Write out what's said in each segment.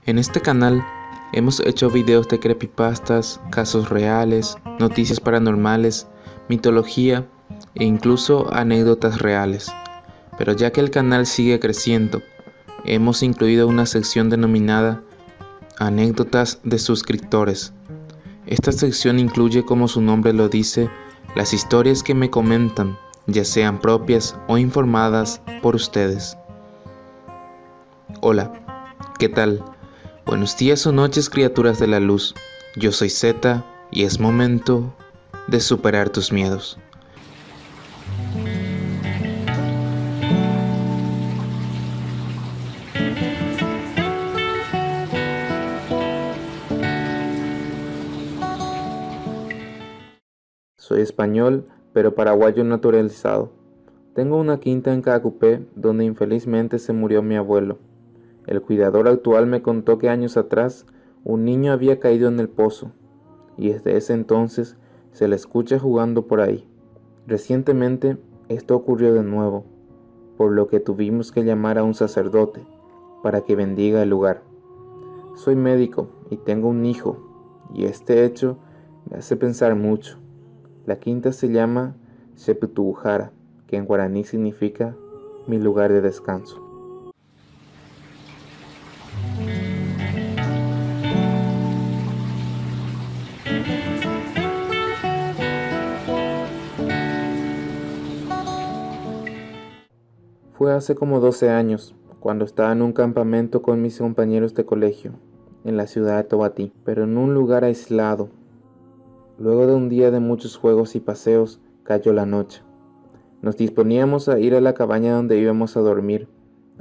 En este canal hemos hecho videos de creepypastas, casos reales, noticias paranormales, mitología e incluso anécdotas reales. Pero ya que el canal sigue creciendo, hemos incluido una sección denominada Anécdotas de suscriptores. Esta sección incluye, como su nombre lo dice, las historias que me comentan, ya sean propias o informadas por ustedes. Hola, ¿qué tal? Buenos días o noches, criaturas de la luz. Yo soy Zeta y es momento de superar tus miedos. Soy español, pero paraguayo naturalizado. Tengo una quinta en Caacupé, donde infelizmente se murió mi abuelo. El cuidador actual me contó que años atrás un niño había caído en el pozo, y desde ese entonces se le escucha jugando por ahí. Recientemente esto ocurrió de nuevo, por lo que tuvimos que llamar a un sacerdote para que bendiga el lugar. Soy médico y tengo un hijo, y este hecho me hace pensar mucho. La quinta se llama Seputujara, que en guaraní significa mi lugar de descanso. Fue hace como 12 años, cuando estaba en un campamento con mis compañeros de colegio, en la ciudad de Tobatí, pero en un lugar aislado. Luego de un día de muchos juegos y paseos, cayó la noche. Nos disponíamos a ir a la cabaña donde íbamos a dormir.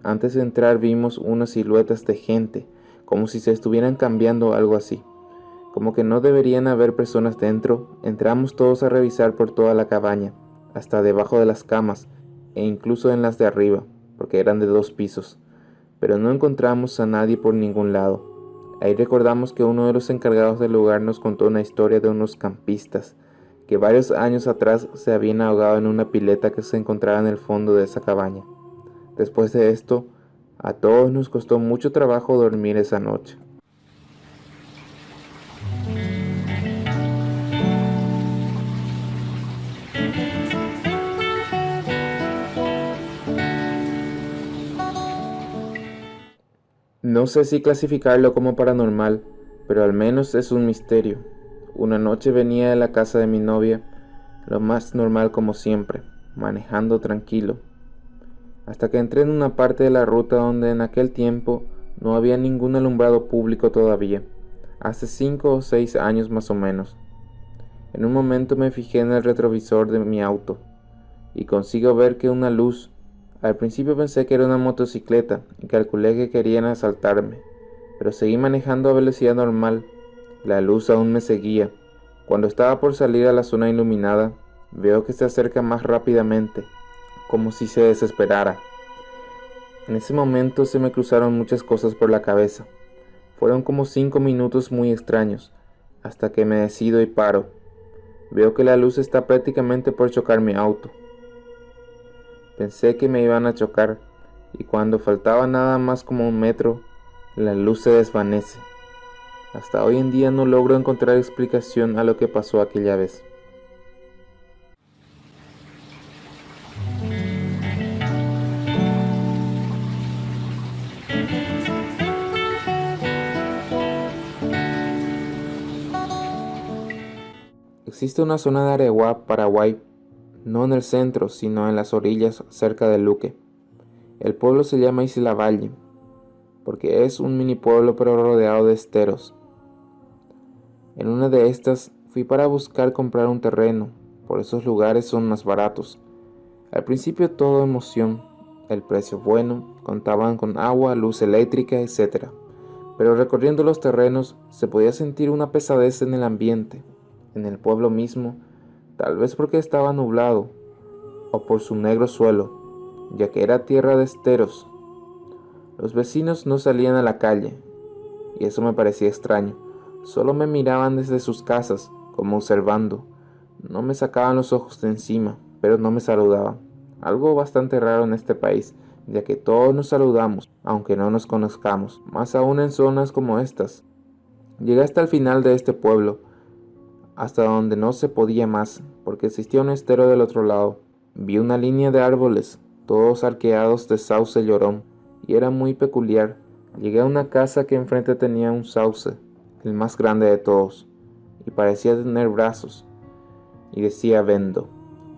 Antes de entrar vimos unas siluetas de gente, como si se estuvieran cambiando o algo así. Como que no deberían haber personas dentro, entramos todos a revisar por toda la cabaña, hasta debajo de las camas, e incluso en las de arriba, porque eran de 2 pisos, pero no encontramos a nadie por ningún lado. Ahí recordamos que uno de los encargados del lugar nos contó una historia de unos campistas, que varios años atrás se habían ahogado en una pileta que se encontraba en el fondo de esa cabaña. Después de esto, a todos nos costó mucho trabajo dormir esa noche. No sé si clasificarlo como paranormal, pero al menos es un misterio. Una noche venía de la casa de mi novia, lo más normal como siempre, manejando tranquilo, hasta que entré en una parte de la ruta donde en aquel tiempo no había ningún alumbrado público todavía, hace 5 o 6 años más o menos. En un momento me fijé en el retrovisor de mi auto y consigo ver que una luz. Al principio pensé que era una motocicleta y calculé que querían asaltarme, pero seguí manejando a velocidad normal. La luz aún me seguía. Cuando estaba por salir a la zona iluminada, veo que se acerca más rápidamente, como si se desesperara. En ese momento se me cruzaron muchas cosas por la cabeza. Fueron como 5 minutos muy extraños, hasta que me decido y paro. Veo que la luz está prácticamente por chocar mi auto. Pensé que me iban a chocar, y cuando faltaba nada más como 1 metro, la luz se desvanece. Hasta hoy en día no logro encontrar explicación a lo que pasó aquella vez. Existe una zona de Areguá, Paraguay, no en el centro, sino en las orillas cerca de Luque. El pueblo se llama Isla Valle, porque es un mini pueblo pero rodeado de esteros. En una de estas fui para buscar comprar un terreno, por esos lugares son más baratos. Al principio todo emoción, el precio bueno, contaban con agua, luz eléctrica, etc. Pero recorriendo los terrenos se podía sentir una pesadez en el ambiente, en el pueblo mismo, tal vez porque estaba nublado, o por su negro suelo, ya que era tierra de esteros. Los vecinos no salían a la calle, y eso me parecía extraño. Solo me miraban desde sus casas, como observando. No me sacaban los ojos de encima, pero no me saludaban. Algo bastante raro en este país, ya que todos nos saludamos, aunque no nos conozcamos, más aún en zonas como estas. Llegué hasta el final de este pueblo, hasta donde no se podía más, porque existía un estero del otro lado. Vi una línea de árboles, todos arqueados de sauce llorón, y era muy peculiar. Llegué a una casa que enfrente tenía un sauce, el más grande de todos, y parecía tener brazos, y decía vendo.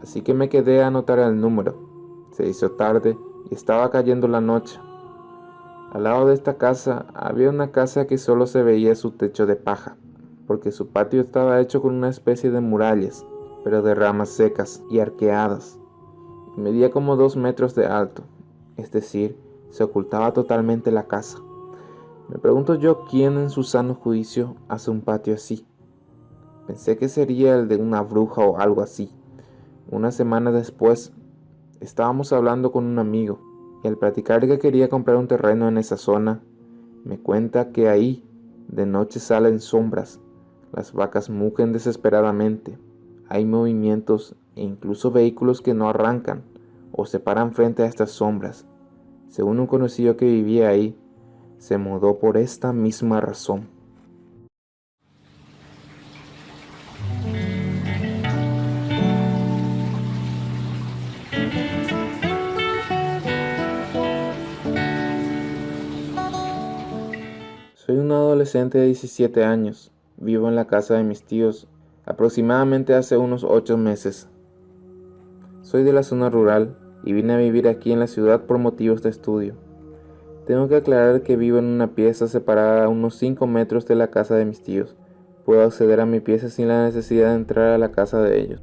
Así que me quedé a anotar el número. Se hizo tarde y estaba cayendo la noche. Al lado de esta casa había una casa que solo se veía su techo de paja, porque su patio estaba hecho con una especie de murallas, pero de ramas secas y arqueadas, y medía como 2 metros de alto, es decir, se ocultaba totalmente la casa. Me pregunto yo quién en su sano juicio hace un patio así. Pensé que sería el de una bruja o algo así. Una semana después, estábamos hablando con un amigo, y al platicar que quería comprar un terreno en esa zona, me cuenta que ahí de noche salen sombras, las vacas mugen desesperadamente, hay movimientos e incluso vehículos que no arrancan o se paran frente a estas sombras. Según un conocido que vivía ahí, se mudó por esta misma razón. Soy un adolescente de 17 años. Vivo en la casa de mis tíos, aproximadamente hace unos 8 meses. Soy de la zona rural y vine a vivir aquí en la ciudad por motivos de estudio. Tengo que aclarar que vivo en una pieza separada a unos 5 metros de la casa de mis tíos. Puedo acceder a mi pieza sin la necesidad de entrar a la casa de ellos.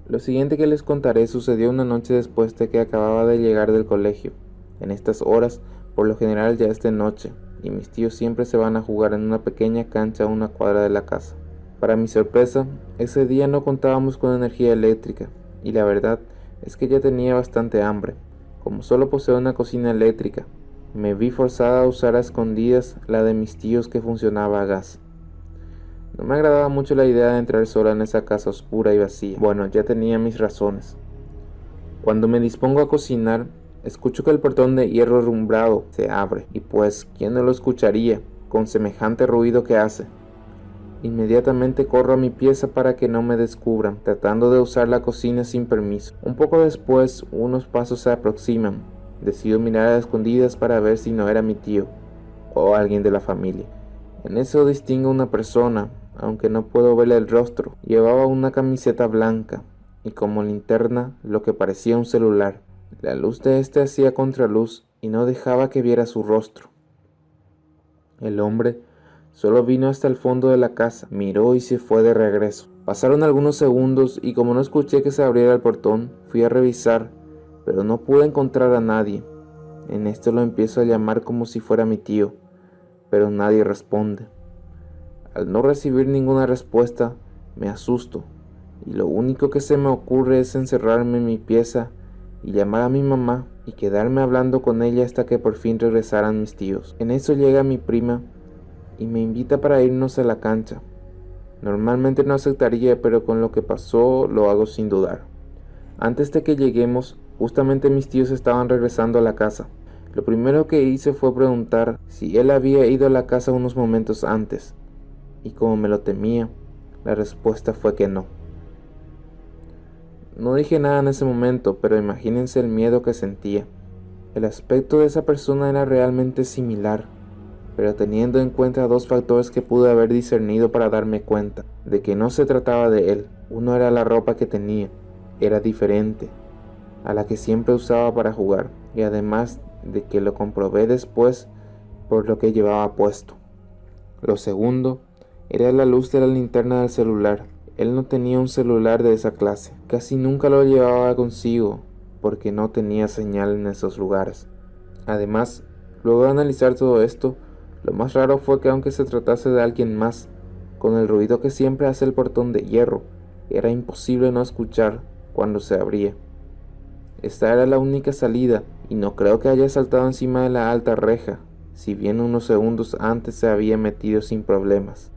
Lo siguiente que les contaré sucedió una noche después de que acababa de llegar del colegio. En estas horas, por lo general ya es de noche, y mis tíos siempre se van a jugar en una pequeña cancha a una cuadra de la casa. Para mi sorpresa, ese día no contábamos con energía eléctrica, y la verdad es que ya tenía bastante hambre. Como solo poseo una cocina eléctrica, me vi forzada a usar a escondidas la de mis tíos que funcionaba a gas. No me agradaba mucho la idea de entrar sola en esa casa oscura y vacía. Bueno, ya tenía mis razones. Cuando me dispongo a cocinar, escucho que el portón de hierro rumbrado se abre, y pues, ¿quién no lo escucharía con semejante ruido que hace? Inmediatamente corro a mi pieza para que no me descubran, tratando de usar la cocina sin permiso. Un poco después, unos pasos se aproximan. Decido mirar a escondidas para ver si no era mi tío o alguien de la familia. En eso distingo una persona, aunque no puedo verle el rostro. Llevaba una camiseta blanca y como linterna lo que parecía un celular. La luz de este hacía contraluz y no dejaba que viera su rostro. El hombre solo vino hasta el fondo de la casa, miró y se fue de regreso. Pasaron algunos segundos y como no escuché que se abriera el portón, fui a revisar, pero no pude encontrar a nadie. En esto lo empiezo a llamar como si fuera mi tío, pero nadie responde. Al no recibir ninguna respuesta, me asusto, y lo único que se me ocurre es encerrarme en mi pieza y llamar a mi mamá y quedarme hablando con ella hasta que por fin regresaran mis tíos. En eso llega mi prima y me invita para irnos a la cancha. Normalmente no aceptaría, pero con lo que pasó lo hago sin dudar. Antes de que lleguemos, justamente mis tíos estaban regresando a la casa. Lo primero que hice fue preguntar si él había ido a la casa unos momentos antes, y como me lo temía, la respuesta fue que no. No dije nada en ese momento, pero imagínense el miedo que sentía. El aspecto de esa persona era realmente similar, pero teniendo en cuenta dos factores que pude haber discernido para darme cuenta de que no se trataba de él. Uno era la ropa que tenía, era diferente a la que siempre usaba para jugar, y además de que lo comprobé después por lo que llevaba puesto. Lo segundo era la luz de la linterna del celular. Él no tenía un celular de esa clase, casi nunca lo llevaba consigo porque no tenía señal en esos lugares. Además, luego de analizar todo esto, lo más raro fue que aunque se tratase de alguien más, con el ruido que siempre hace el portón de hierro, era imposible no escuchar cuando se abría. Esta era la única salida, y no creo que haya saltado encima de la alta reja, si bien unos segundos antes se había metido sin problemas.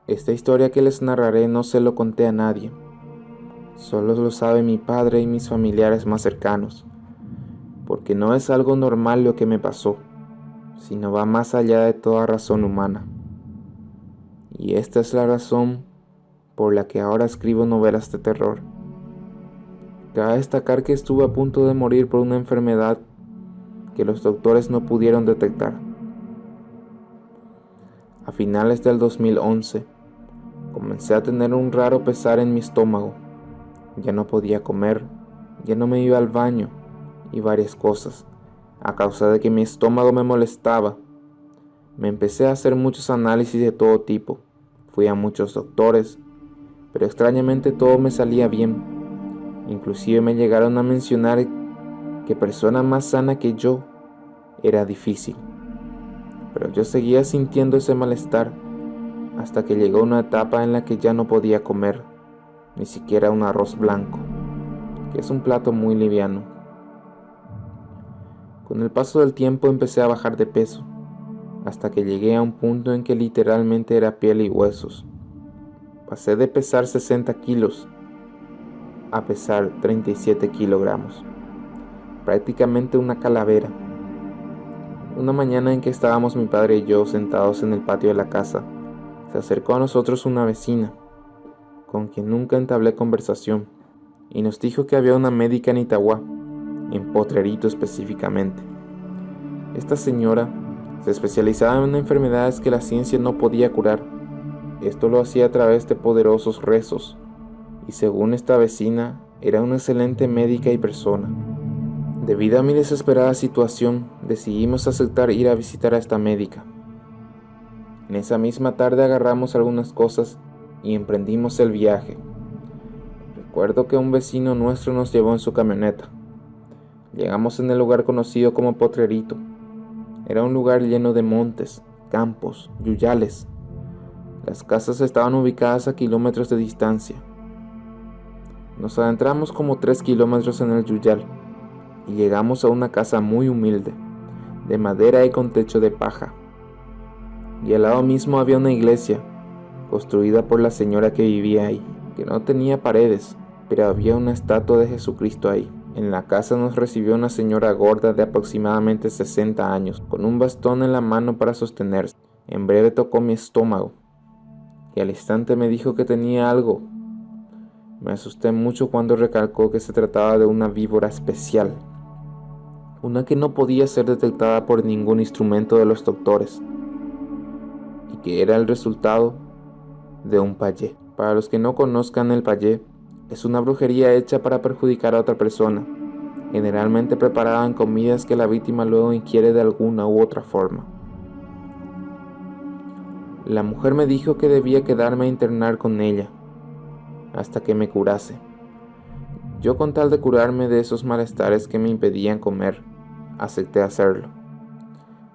Esta historia que les narraré no se lo conté a nadie, solo lo sabe mi padre y mis familiares más cercanos, porque no es algo normal lo que me pasó, sino va más allá de toda razón humana. Y esta es la razón por la que ahora escribo novelas de terror. Cabe destacar que estuve a punto de morir por una enfermedad que los doctores no pudieron detectar. A finales del 2011, comencé a tener un raro pesar en mi estómago. Ya no podía comer, ya no me iba al baño y varias cosas. A causa de que mi estómago me molestaba, me empecé a hacer muchos análisis de todo tipo. Fui a muchos doctores, pero extrañamente todo me salía bien. Inclusive me llegaron a mencionar que persona más sana que yo era difícil. Pero yo seguía sintiendo ese malestar hasta que llegó una etapa en la que ya no podía comer, ni siquiera un arroz blanco, que es un plato muy liviano. Con el paso del tiempo empecé a bajar de peso, hasta que llegué a un punto en que literalmente era piel y huesos. Pasé de pesar 60 kilos a pesar 37 kilogramos, prácticamente una calavera. Una mañana en que estábamos mi padre y yo sentados en el patio de la casa, se acercó a nosotros una vecina, con quien nunca entablé conversación, y nos dijo que había una médica en Itagua, en Potrerito específicamente. Esta señora se especializaba en enfermedades que la ciencia no podía curar. Esto lo hacía a través de poderosos rezos, y según esta vecina, era una excelente médica y persona. Debido a mi desesperada situación, decidimos aceptar ir a visitar a esta médica. En esa misma tarde agarramos algunas cosas y emprendimos el viaje. Recuerdo que un vecino nuestro nos llevó en su camioneta. Llegamos en el lugar conocido como Potrerito. Era un lugar lleno de montes, campos, yuyales. Las casas estaban ubicadas a kilómetros de distancia. Nos adentramos como 3 kilómetros en el yuyal y llegamos a una casa muy humilde, de madera y con techo de paja. Y al lado mismo había una iglesia, construida por la señora que vivía ahí, que no tenía paredes, pero había una estatua de Jesucristo ahí. En la casa nos recibió una señora gorda de aproximadamente 60 años, con un bastón en la mano para sostenerse. En breve tocó mi estómago, y al instante me dijo que tenía algo. Me asusté mucho cuando recalcó que se trataba de una víbora especial, una que no podía ser detectada por ningún instrumento de los doctores, y que era el resultado de un payé. Para los que no conozcan, el payé es una brujería hecha para perjudicar a otra persona, generalmente preparada en comidas que la víctima luego ingiere de alguna u otra forma. La mujer me dijo que debía quedarme a internar con ella hasta que me curase. Yo, con tal de curarme de esos malestares que me impedían comer, acepté hacerlo.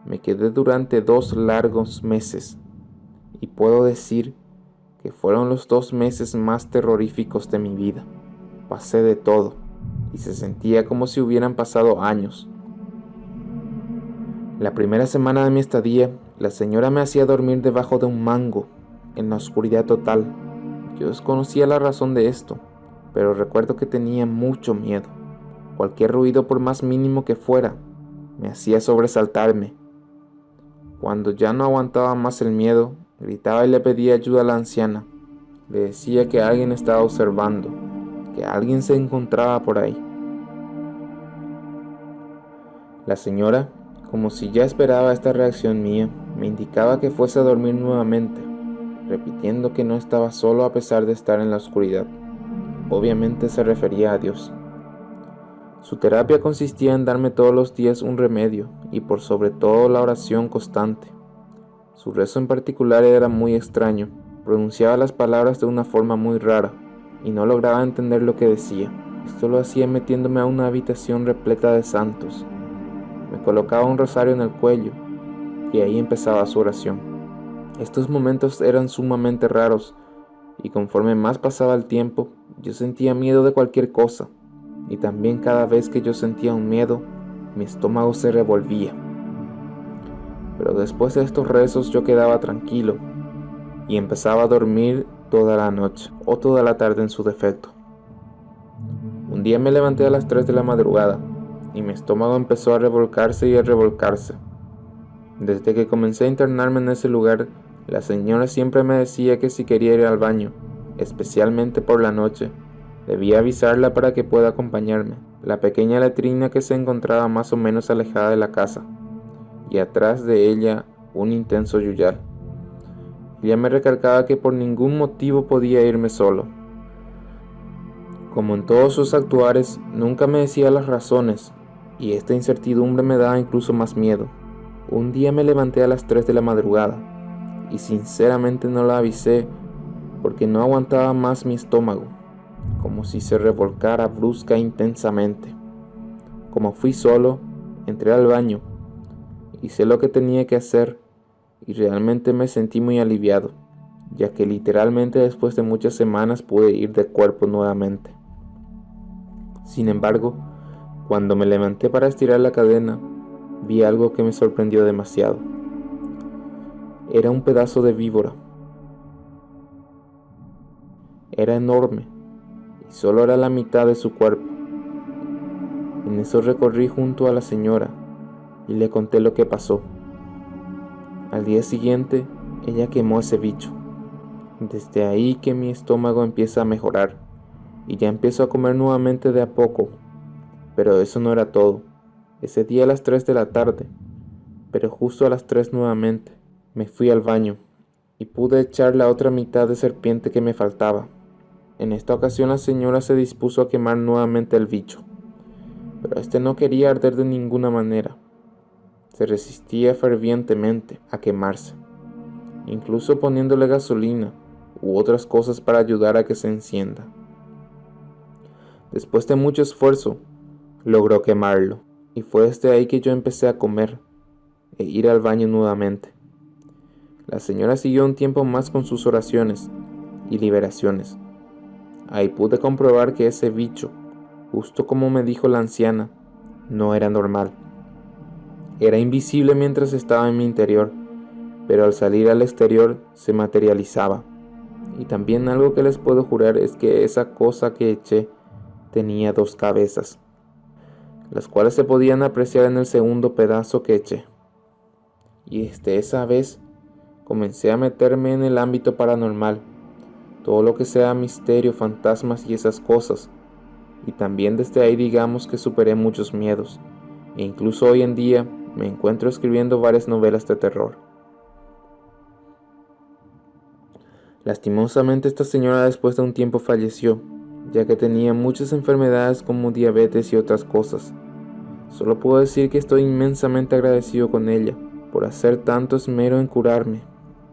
Me quedé durante 2 largos meses, y puedo decir que fueron los 2 meses más terroríficos de mi vida. Pasé de todo, y se sentía como si hubieran pasado años. La primera semana de mi estadía, la señora me hacía dormir debajo de un mango, en la oscuridad total. Yo desconocía la razón de esto, pero recuerdo que tenía mucho miedo. Cualquier ruido, por más mínimo que fuera, me hacía sobresaltarme. Cuando ya no aguantaba más el miedo, gritaba y le pedía ayuda a la anciana. Le decía que alguien estaba observando, que alguien se encontraba por ahí. La señora, como si ya esperaba esta reacción mía, me indicaba que fuese a dormir nuevamente, repitiendo que no estaba solo a pesar de estar en la oscuridad. Obviamente se refería a Dios. Su terapia consistía en darme todos los días un remedio y por sobre todo la oración constante. Su rezo en particular era muy extraño, pronunciaba las palabras de una forma muy rara y no lograba entender lo que decía. Esto lo hacía metiéndome a una habitación repleta de santos. Me colocaba un rosario en el cuello y ahí empezaba su oración. Estos momentos eran sumamente raros y conforme más pasaba el tiempo, yo sentía miedo de cualquier cosa, y también cada vez que yo sentía un miedo, mi estómago se revolvía. Pero después de estos rezos yo quedaba tranquilo, y empezaba a dormir toda la noche o toda la tarde en su defecto. Un día me levanté a las 3 de la madrugada y mi estómago empezó a revolcarse y a revolcarse. Desde que comencé a internarme en ese lugar, la señora siempre me decía que si quería ir al baño, especialmente por la noche, debía avisarla para que pueda acompañarme. La pequeña letrina que se encontraba más o menos alejada de la casa, y atrás de ella un intenso yuyal. Ella me recalcaba que por ningún motivo podía irme solo. Como en todos sus actuares, nunca me decía las razones, y esta incertidumbre me daba incluso más miedo. Un día me levanté a las 3 de la madrugada, y sinceramente no la avisé porque no aguantaba más mi estómago, como si se revolcara brusca e intensamente. Como fui solo, entré al baño, hice lo que tenía que hacer, y realmente me sentí muy aliviado, ya que literalmente después de muchas semanas pude ir de cuerpo nuevamente. Sin embargo, cuando me levanté para estirar la cadena, vi algo que me sorprendió demasiado. Era un pedazo de víbora. Era enorme, y solo era la mitad de su cuerpo. En eso recorrí junto a la señora, y le conté lo que pasó. Al día siguiente, ella quemó ese bicho. Desde ahí que mi estómago empieza a mejorar, y ya empiezo a comer nuevamente de a poco. Pero eso no era todo. Ese día a las 3 de la tarde, pero justo a las 3 nuevamente, me fui al baño, y pude echar la otra mitad de serpiente que me faltaba. En esta ocasión la señora se dispuso a quemar nuevamente el bicho, pero este no quería arder de ninguna manera. Se resistía fervientemente a quemarse, incluso poniéndole gasolina u otras cosas para ayudar a que se encienda. Después de mucho esfuerzo, logró quemarlo, y fue desde ahí que yo empecé a comer e ir al baño nuevamente. La señora siguió un tiempo más con sus oraciones y liberaciones. Ahí pude comprobar que ese bicho, justo como me dijo la anciana, no era normal. Era invisible mientras estaba en mi interior, pero al salir al exterior se materializaba. Y también algo que les puedo jurar es que esa cosa que eché tenía 2 cabezas, las cuales se podían apreciar en el segundo pedazo que eché. Y desde esa vez comencé a meterme en el ámbito paranormal, todo lo que sea misterio, fantasmas y esas cosas. Y también desde ahí digamos que superé muchos miedos, e incluso hoy en día me encuentro escribiendo varias novelas de terror. Lastimosamente esta señora después de un tiempo falleció, ya que tenía muchas enfermedades como diabetes y otras cosas. Solo puedo decir que estoy inmensamente agradecido con ella por hacer tanto esmero en curarme.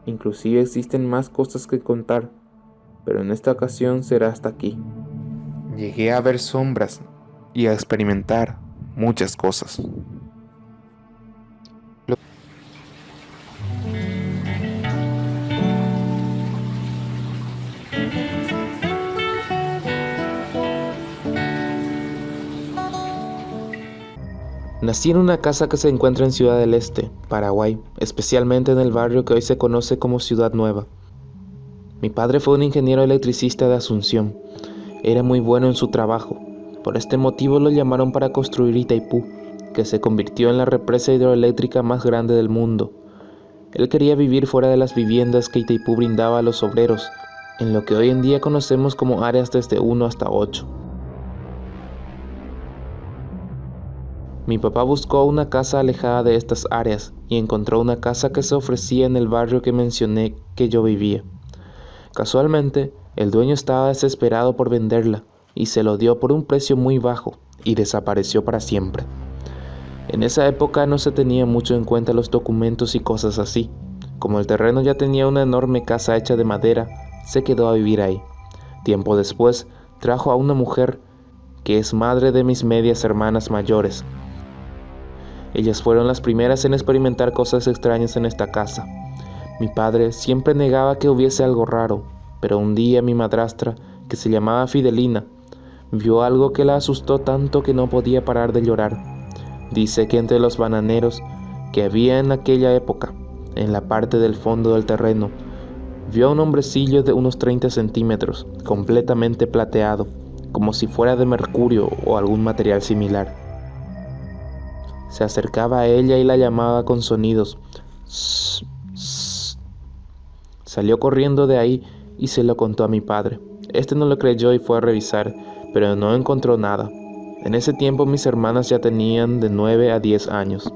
Inclusive existen más cosas que contar, pero en esta ocasión será hasta aquí. Llegué a ver sombras y a experimentar muchas cosas. Nací en una casa que se encuentra en Ciudad del Este, Paraguay, especialmente en el barrio que hoy se conoce como Ciudad Nueva. Mi padre fue un ingeniero electricista de Asunción. Era muy bueno en su trabajo. Por este motivo lo llamaron para construir Itaipú, que se convirtió en la represa hidroeléctrica más grande del mundo. Él quería vivir fuera de las viviendas que Itaipú brindaba a los obreros, en lo que hoy en día conocemos como áreas desde 1 hasta 8. Mi papá buscó una casa alejada de estas áreas y encontró una casa que se ofrecía en el barrio que mencioné que yo vivía. Casualmente, el dueño estaba desesperado por venderla y se lo dio por un precio muy bajo y desapareció para siempre. En esa época no se tenía mucho en cuenta los documentos y cosas así. Como el terreno ya tenía una enorme casa hecha de madera, se quedó a vivir ahí. Tiempo después, trajo a una mujer que es madre de mis medias hermanas mayores. Ellas fueron las primeras en experimentar cosas extrañas en esta casa. Mi padre siempre negaba que hubiese algo raro, pero un día mi madrastra, que se llamaba Fidelina, vio algo que la asustó tanto que no podía parar de llorar. Dice que entre los bananeros que había en aquella época, en la parte del fondo del terreno, Vio a un hombrecillo de unos 30 centímetros, completamente plateado, como si fuera de mercurio o algún material similar. Se acercaba a ella y la llamaba con sonidos. "Sss, sss". Salió corriendo de ahí y se lo contó a mi padre. Este no lo creyó y fue a revisar, pero no encontró nada. En ese tiempo mis hermanas ya tenían de 9 a 10 años.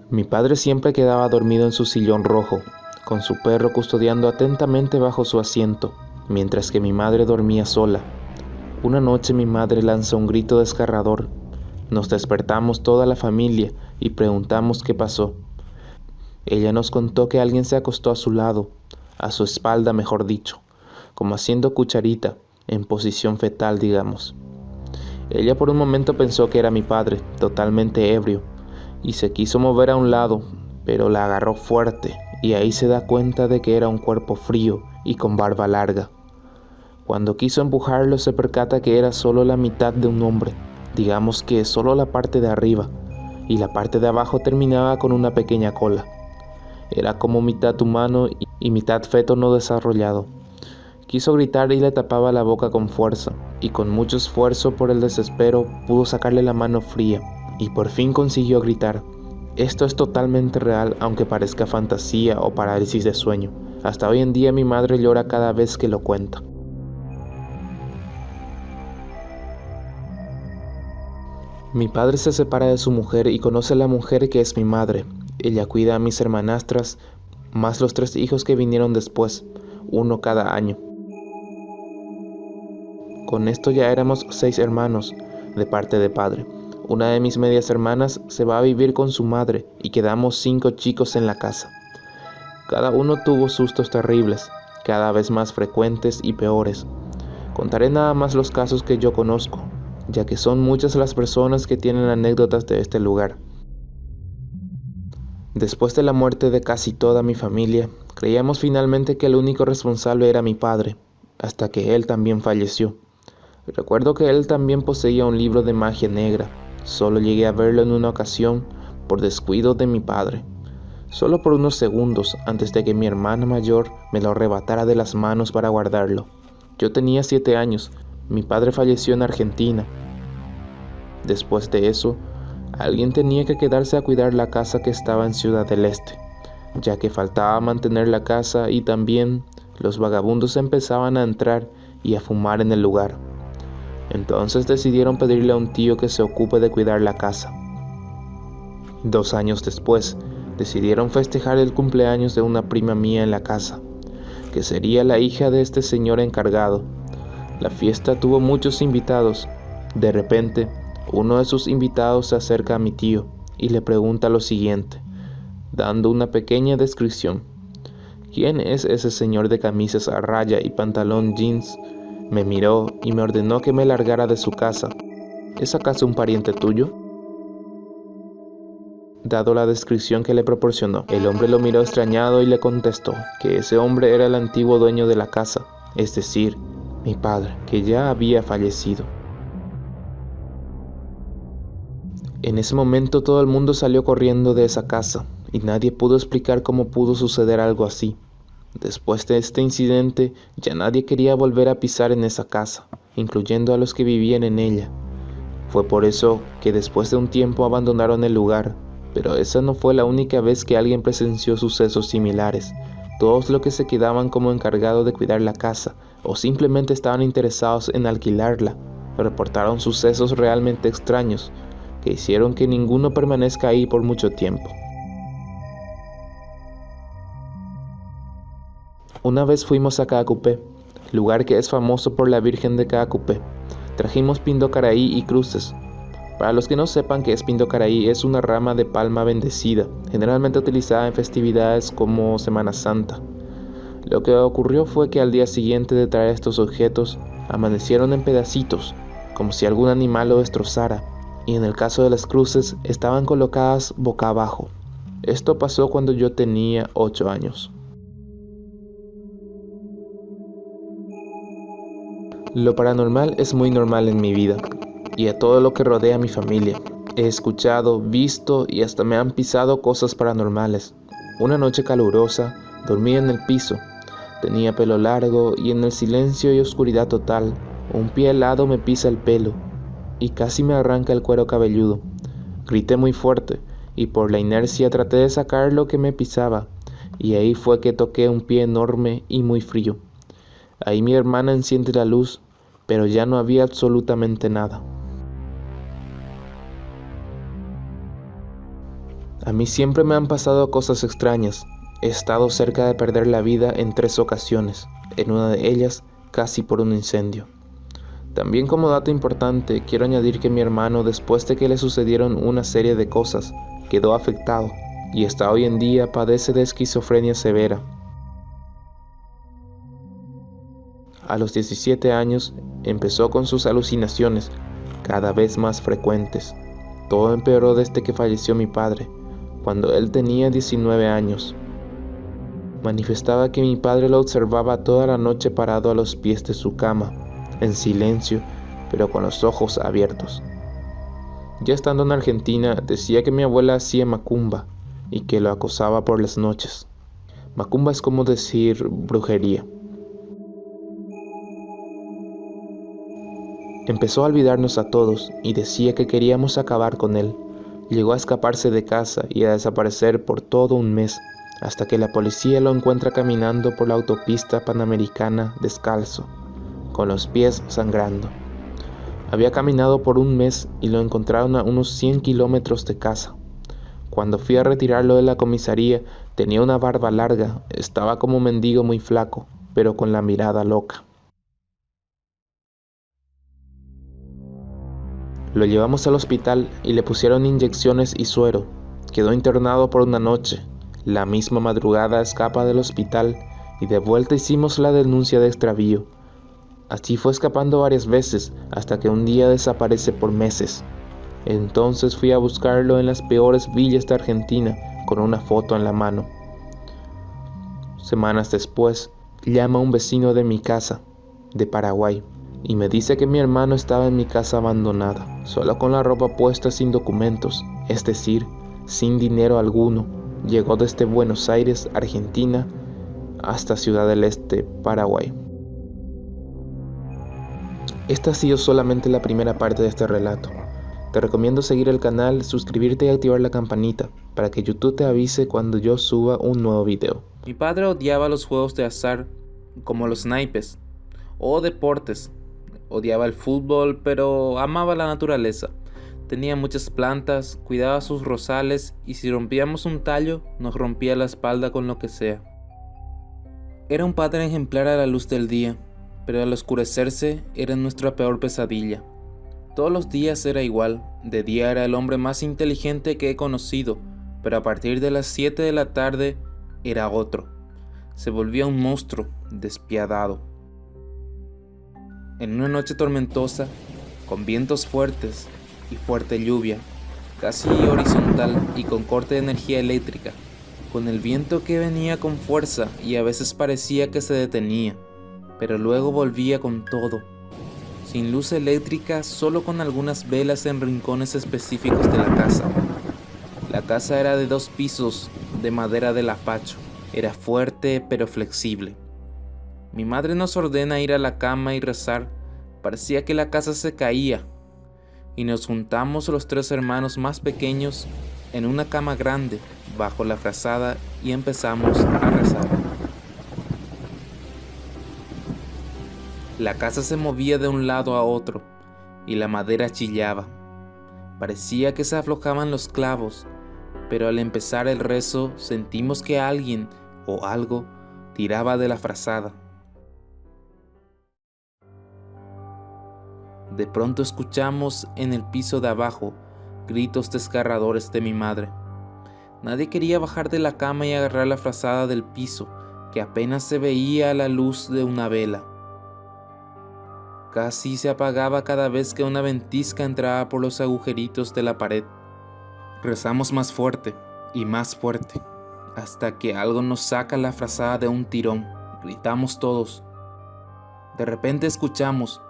Mi padre siempre quedaba dormido en su sillón rojo, con su perro custodiando atentamente bajo su asiento, mientras que mi madre dormía sola. Una noche mi madre lanzó un grito desgarrador. Nos despertamos toda la familia y preguntamos qué pasó. Ella nos contó que alguien se acostó a su lado, a su espalda mejor dicho, como haciendo cucharita, en posición fetal digamos. Ella por un momento pensó que era mi padre, totalmente ebrio, y se quiso mover a un lado, pero la agarró fuerte y ahí se da cuenta de que era un cuerpo frío y con barba larga. Cuando quiso empujarlo se percata que era solo la mitad de un hombre, digamos que solo la parte de arriba, y la parte de abajo terminaba con una pequeña cola. Era como mitad humano y mitad feto no desarrollado. Quiso gritar y le tapaba la boca con fuerza, y con mucho esfuerzo por el desespero pudo sacarle la mano fría, y por fin consiguió gritar. Esto es totalmente real, aunque parezca fantasía o parálisis de sueño. Hasta hoy en día mi madre llora cada vez que lo cuenta. Mi padre se separa de su mujer y conoce a la mujer que es mi madre. Ella cuida a mis hermanastras, más los 3 hijos que vinieron después, uno cada año. Con esto ya éramos 6 hermanos, de parte de padre. Una de mis medias hermanas se va a vivir con su madre y quedamos 5 chicos en la casa. Cada uno tuvo sustos terribles, cada vez más frecuentes y peores. Contaré nada más los casos que yo conozco, ya que son muchas las personas que tienen anécdotas de este lugar. Después de la muerte de casi toda mi familia, creíamos finalmente que el único responsable era mi padre, hasta que él también falleció. Recuerdo que él también poseía un libro de magia negra. Solo llegué a verlo en una ocasión por descuido de mi padre. Solo por unos segundos antes de que mi hermana mayor me lo arrebatara de las manos para guardarlo. Yo tenía 7 años. Mi padre falleció en Argentina. Después de eso, alguien tenía que quedarse a cuidar la casa que estaba en Ciudad del Este, ya que faltaba mantener la casa y también los vagabundos empezaban a entrar y a fumar en el lugar. Entonces decidieron pedirle a un tío que se ocupe de cuidar la casa. 2 años después, decidieron festejar el cumpleaños de una prima mía en la casa, que sería la hija de este señor encargado. La fiesta tuvo muchos invitados. De repente, uno de sus invitados se acerca a mi tío y le pregunta lo siguiente, dando una pequeña descripción. ¿Quién es ese señor de camisas a raya y pantalón jeans? Me miró y me ordenó que me largara de su casa. ¿Es acaso un pariente tuyo? Dado la descripción que le proporcionó, el hombre lo miró extrañado y le contestó que ese hombre era el antiguo dueño de la casa, es decir, mi padre, que ya había fallecido. En ese momento todo el mundo salió corriendo de esa casa y nadie pudo explicar cómo pudo suceder algo así. Después de este incidente, ya nadie quería volver a pisar en esa casa, incluyendo a los que vivían en ella. Fue por eso que después de un tiempo abandonaron el lugar, pero esa no fue la única vez que alguien presenció sucesos similares. Todos los que se quedaban como encargados de cuidar la casa o simplemente estaban interesados en alquilarla, reportaron sucesos realmente extraños que hicieron que ninguno permanezca ahí por mucho tiempo. Una vez fuimos a Caacupé, lugar que es famoso por la Virgen de Caacupé. Trajimos pindocaraí y cruces. Para los que no sepan qué es pindocaraí, es una rama de palma bendecida, generalmente utilizada en festividades como Semana Santa. Lo que ocurrió fue que al día siguiente de traer estos objetos, amanecieron en pedacitos, como si algún animal lo destrozara, y en el caso de las cruces, estaban colocadas boca abajo. Esto pasó cuando yo tenía 8 años. Lo paranormal es muy normal en mi vida y a todo lo que rodea a mi familia. He escuchado, visto y hasta me han pisado cosas paranormales. Una noche calurosa, dormía en el piso. Tenía pelo largo y en el silencio y oscuridad total, un pie helado me pisa el pelo y casi me arranca el cuero cabelludo. Grité muy fuerte y por la inercia traté de sacar lo que me pisaba y ahí fue que toqué un pie enorme y muy frío. Ahí mi hermana enciende la luz, pero ya no había absolutamente nada. A mí siempre me han pasado cosas extrañas. He estado cerca de perder la vida en 3 ocasiones, en una de ellas casi por un incendio. También como dato importante, quiero añadir que mi hermano, después de que le sucedieron una serie de cosas, quedó afectado y hasta hoy en día padece de esquizofrenia severa. A los 17 años empezó con sus alucinaciones, cada vez más frecuentes. Todo empeoró desde que falleció mi padre, cuando él tenía 19 años. Manifestaba que mi padre lo observaba toda la noche parado a los pies de su cama, en silencio, pero con los ojos abiertos. Ya estando en Argentina, decía que mi abuela hacía macumba y que lo acosaba por las noches. Macumba es como decir brujería. Empezó a olvidarnos a todos y decía que queríamos acabar con él. Llegó a escaparse de casa y a desaparecer por todo un mes, hasta que la policía lo encuentra caminando por la autopista panamericana descalzo, con los pies sangrando. Había caminado por un mes y lo encontraron a unos 100 kilómetros de casa. Cuando fui a retirarlo de la comisaría, tenía una barba larga, estaba como un mendigo muy flaco, pero con la mirada loca. Lo llevamos al hospital y le pusieron inyecciones y suero. Quedó internado por una noche. La misma madrugada escapa del hospital y de vuelta hicimos la denuncia de extravío. Así fue escapando varias veces hasta que un día desaparece por meses. Entonces fui a buscarlo en las peores villas de Argentina con una foto en la mano. Semanas después, llama a un vecino de mi casa, de Paraguay, y me dice que mi hermano estaba en mi casa abandonada, solo con la ropa puesta sin documentos, es decir, sin dinero alguno. Llegó desde Buenos Aires, Argentina, hasta Ciudad del Este, Paraguay. Esta ha sido solamente la primera parte de este relato. Te recomiendo seguir el canal, suscribirte y activar la campanita para que YouTube te avise cuando yo suba un nuevo video. Mi padre odiaba los juegos de azar, como los naipes, o deportes. Odiaba el fútbol, pero amaba la naturaleza. Tenía muchas plantas, cuidaba sus rosales y si rompíamos un tallo, nos rompía la espalda con lo que sea. Era un padre ejemplar a la luz del día, pero al oscurecerse era nuestra peor pesadilla. Todos los días era igual, de día era el hombre más inteligente que he conocido, pero a partir de las 7 de la tarde era otro. Se volvía un monstruo, despiadado. En una noche tormentosa, con vientos fuertes y fuerte lluvia, casi horizontal y con corte de energía eléctrica, con el viento que venía con fuerza y a veces parecía que se detenía, pero luego volvía con todo. Sin luz eléctrica, solo con algunas velas en rincones específicos de la casa. La casa era de 2 pisos, de madera de lapacho. Era fuerte pero flexible. Mi madre nos ordena ir a la cama y rezar. Parecía que la casa se caía. Y nos juntamos los 3 hermanos más pequeños en una cama grande, bajo la frazada, y empezamos a rezar. La casa se movía de un lado a otro y la madera chillaba. Parecía que se aflojaban los clavos, pero al empezar el rezo sentimos que alguien o algo tiraba de la frazada. De pronto escuchamos en el piso de abajo gritos desgarradores de mi madre. Nadie quería bajar de la cama y agarrar la frazada del piso, que apenas se veía a la luz de una vela. Casi se apagaba cada vez que una ventisca entraba por los agujeritos de la pared. Rezamos más fuerte y más fuerte, hasta que algo nos saca la frazada de un tirón. Gritamos todos. De repente escuchamos: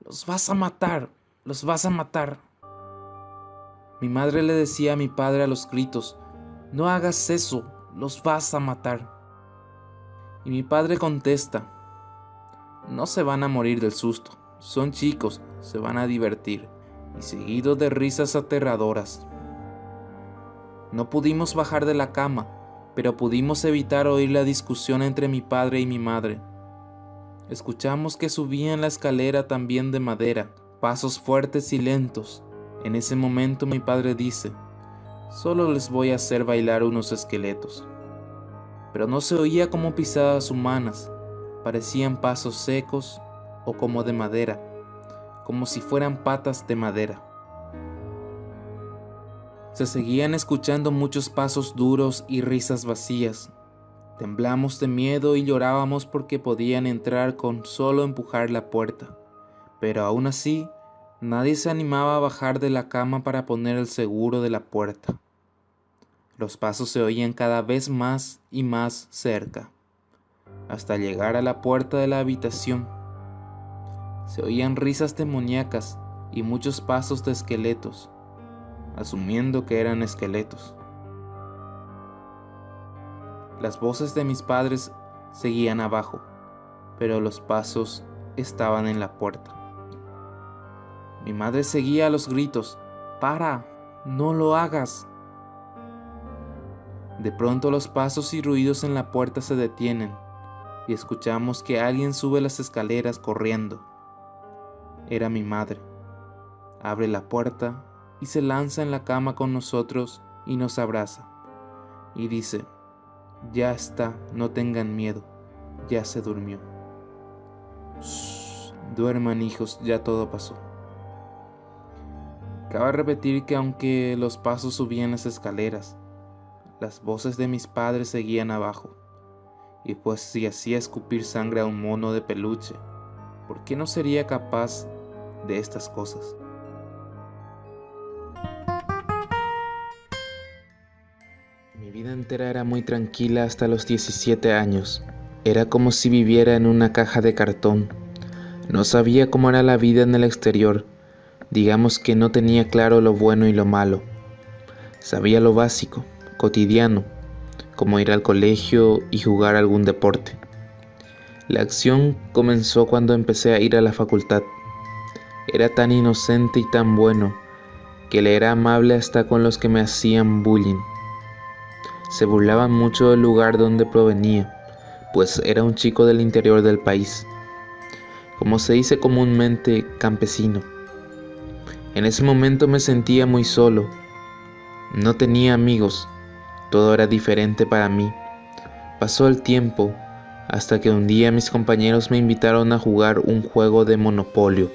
«¡Los vas a matar! ¡Los vas a matar!». Mi madre le decía a mi padre a los gritos: «No hagas eso, los vas a matar. Y mi padre contesta: no se van a morir del susto, son chicos, se van a divertir, y seguido de risas aterradoras. No pudimos bajar de la cama, pero pudimos evitar oír la discusión entre mi padre y mi madre. Escuchamos que subían la escalera también de madera, pasos fuertes y lentos. En ese momento mi padre dice: solo les voy a hacer bailar unos esqueletos. Pero no se oía como pisadas humanas, parecían pasos secos o como de madera, como si fueran patas de madera. Se seguían escuchando muchos pasos duros y risas vacías. Temblamos de miedo y llorábamos porque podían entrar con solo empujar la puerta. Pero aún así, nadie se animaba a bajar de la cama para poner el seguro de la puerta. Los pasos se oían cada vez más y más cerca, hasta llegar a la puerta de la habitación. Se oían risas demoníacas y muchos pasos de esqueletos, asumiendo que eran esqueletos. Las voces de mis padres seguían abajo, pero los pasos estaban en la puerta. Mi madre seguía a los gritos: ¡para! ¡No lo hagas! De pronto los pasos y ruidos en la puerta se detienen y escuchamos que alguien sube las escaleras corriendo. Era mi madre. Abre la puerta y se lanza en la cama con nosotros y nos abraza. Y dice: ya está, no tengan miedo, ya se durmió. Shh, duerman hijos, ya todo pasó. Cabe repetir que aunque los pasos subían las escaleras, las voces de mis padres seguían abajo. Y pues si hacía escupir sangre a un mono de peluche, ¿por qué no sería capaz de estas cosas? Mi vida entera era muy tranquila hasta los 17 años. Era como si viviera en una caja de cartón. No sabía cómo era la vida en el exterior. Digamos que no tenía claro lo bueno y lo malo. Sabía lo básico, cotidiano, como ir al colegio y jugar algún deporte. La acción comenzó cuando empecé a ir a la facultad. Era tan inocente y tan bueno que le era amable hasta con los que me hacían bullying. Se burlaban mucho del lugar donde provenía, pues era un chico del interior del país, como se dice comúnmente, campesino. En ese momento me sentía muy solo. No tenía amigos, todo era diferente para mí. Pasó el tiempo hasta que un día mis compañeros me invitaron a jugar un juego de Monopolio.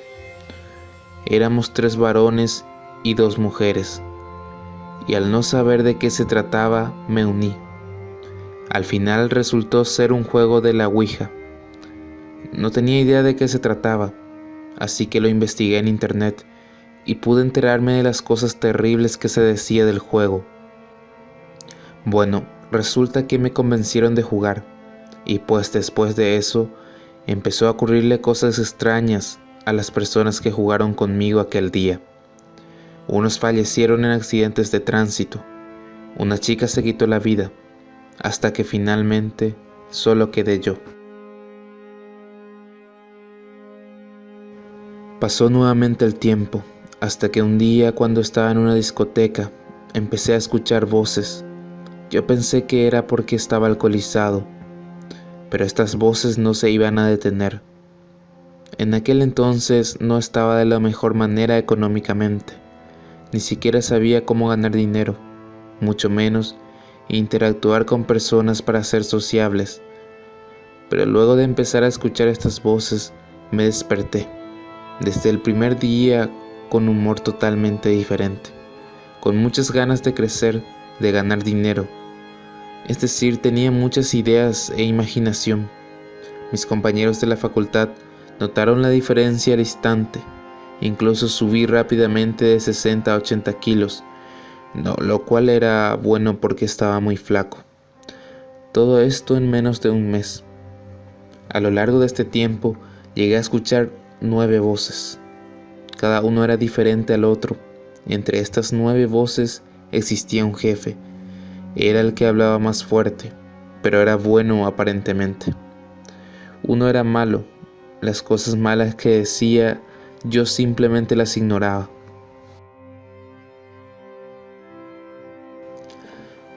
Éramos 3 varones y 2 mujeres, y al no saber de qué se trataba, me uní. Al final resultó ser un juego de la Ouija. No tenía idea de qué se trataba, así que lo investigué en internet y pude enterarme de las cosas terribles que se decía del juego. Bueno, resulta que me convencieron de jugar, y pues después de eso empezó a ocurrirle cosas extrañas a las personas que jugaron conmigo aquel día. Unos fallecieron en accidentes de tránsito, una chica se quitó la vida, hasta que finalmente solo quedé yo. Pasó nuevamente el tiempo, hasta que un día cuando estaba en una discoteca, empecé a escuchar voces. Yo pensé que era porque estaba alcoholizado, pero estas voces no se iban a detener. En aquel entonces no estaba de la mejor manera económicamente, ni siquiera sabía cómo ganar dinero, mucho menos interactuar con personas para ser sociables. Pero luego de empezar a escuchar estas voces, me desperté, desde el primer día con un humor totalmente diferente, con muchas ganas de crecer, de ganar dinero. Es decir, tenía muchas ideas e imaginación. Mis compañeros de la facultad notaron la diferencia al instante. Incluso subí rápidamente de 60 a 80 kilos, lo cual era bueno porque estaba muy flaco. Todo esto en menos de un mes. A lo largo de este tiempo llegué a escuchar 9 voces. Cada uno era diferente al otro. Entre estas 9 voces existía un jefe, Era el que hablaba más fuerte, pero era bueno aparentemente. Uno era malo, las cosas malas que decía yo simplemente las ignoraba.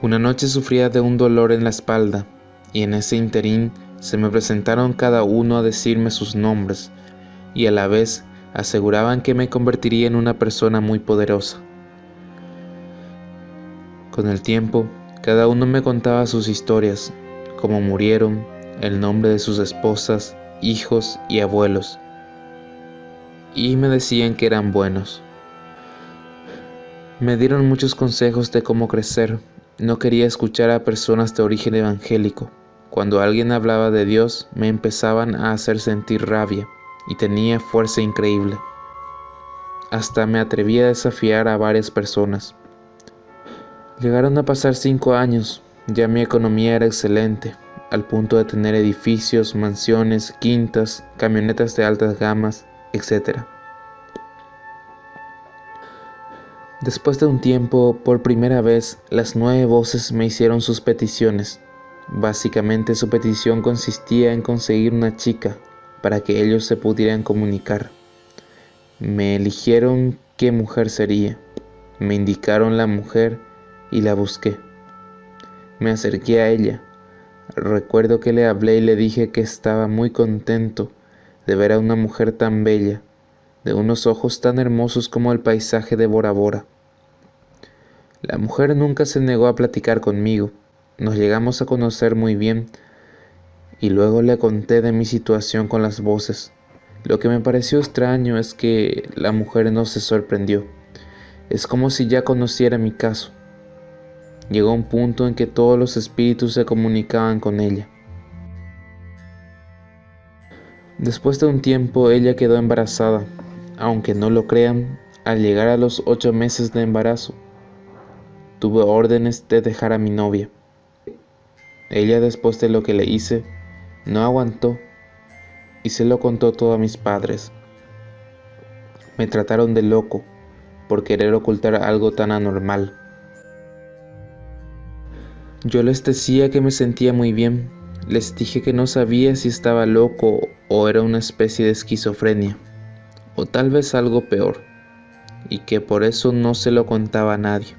Una noche sufría de un dolor en la espalda, y en ese interín se me presentaron cada uno a decirme sus nombres, y a la vez aseguraban que me convertiría en una persona muy poderosa. Con el tiempo, cada uno me contaba sus historias, cómo murieron, el nombre de sus esposas, hijos y abuelos, y me decían que eran buenos. Me dieron muchos consejos de cómo crecer. No quería escuchar a personas de origen evangélico. Cuando alguien hablaba de Dios, me empezaban a hacer sentir rabia, y tenía fuerza increíble. Hasta me atreví a desafiar a varias personas. Llegaron a pasar 5 años, ya mi economía era excelente, al punto de tener edificios, mansiones, quintas, camionetas de altas gamas, etc. Después de un tiempo, por primera vez, las 9 voces me hicieron sus peticiones. Básicamente su petición consistía en conseguir una chica para que ellos se pudieran comunicar. Me eligieron qué mujer sería, me indicaron la mujer y la busqué. Me acerqué a ella. Recuerdo que le hablé y le dije que estaba muy contento de ver a una mujer tan bella, de unos ojos tan hermosos como el paisaje de Bora Bora. La mujer nunca se negó a platicar conmigo. Nos llegamos a conocer muy bien y luego le conté de mi situación con las voces. Lo que me pareció extraño es que la mujer no se sorprendió. Es como si ya conociera mi caso. Llegó un punto en que todos los espíritus se comunicaban con ella. Después de un tiempo ella quedó embarazada. Aunque no lo crean, al llegar a los 8 meses de embarazo, tuve órdenes de dejar a mi novia. Ella, después de lo que le hice, no aguantó y se lo contó todo a mis padres. Me trataron de loco por querer ocultar algo tan anormal. Yo les decía que me sentía muy bien. Les dije que no sabía si estaba loco o era una especie de esquizofrenia, o tal vez algo peor, y que por eso no se lo contaba a nadie.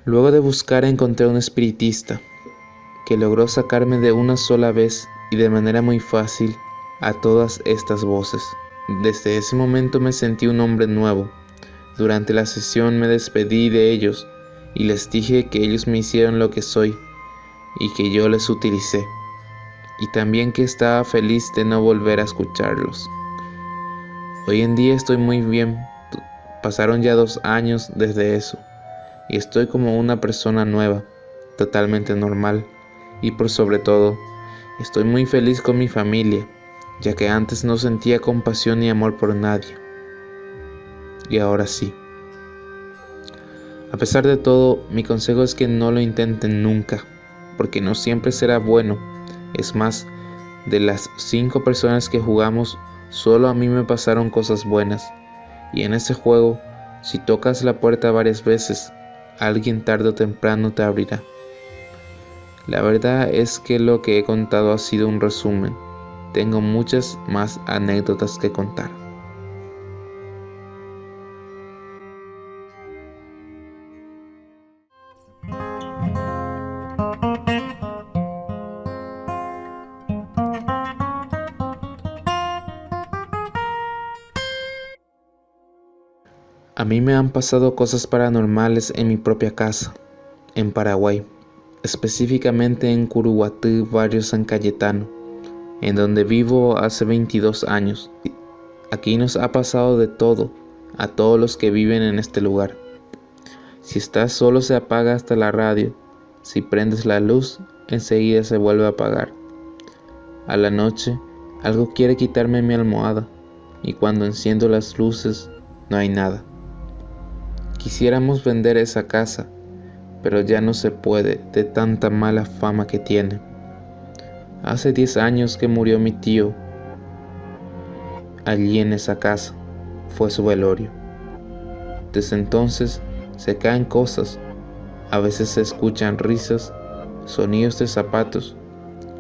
Luego de buscar encontré un espiritista que logró sacarme de una sola vez y de manera muy fácil a todas estas voces. Desde ese momento me sentí un hombre nuevo. Durante la sesión me despedí de ellos y les dije que ellos me hicieron lo que soy y que yo les utilicé, y también que estaba feliz de no volver a escucharlos. Hoy en día estoy muy bien. Pasaron ya 2 años desde eso y estoy como una persona nueva, totalmente normal, y por sobre todo, estoy muy feliz con mi familia, ya que antes no sentía compasión ni amor por nadie, y ahora sí. A pesar de todo, mi consejo es que no lo intenten nunca, porque no siempre será bueno. Es más, de las 5 personas que jugamos, solo a mí me pasaron cosas buenas, y en ese juego, si tocas la puerta varias veces, alguien tarde o temprano te abrirá. La verdad es que lo que he contado ha sido un resumen. Tengo muchas más anécdotas que contar. A mí me han pasado cosas paranormales en mi propia casa, en Paraguay, específicamente en Curuguatí, barrio San Cayetano, en donde vivo hace 22 años. Aquí nos ha pasado de todo a todos los que viven en este lugar. Si estás solo se apaga hasta la radio. Si prendes la luz, enseguida se vuelve a apagar. A la noche, algo quiere quitarme mi almohada, y cuando enciendo las luces, no hay nada. Quisiéramos vender esa casa, pero ya no se puede de tanta mala fama que tiene. Hace 10 años que murió mi tío. Allí en esa casa fue su velorio. Desde entonces se caen cosas, A veces se escuchan risas, sonidos de zapatos,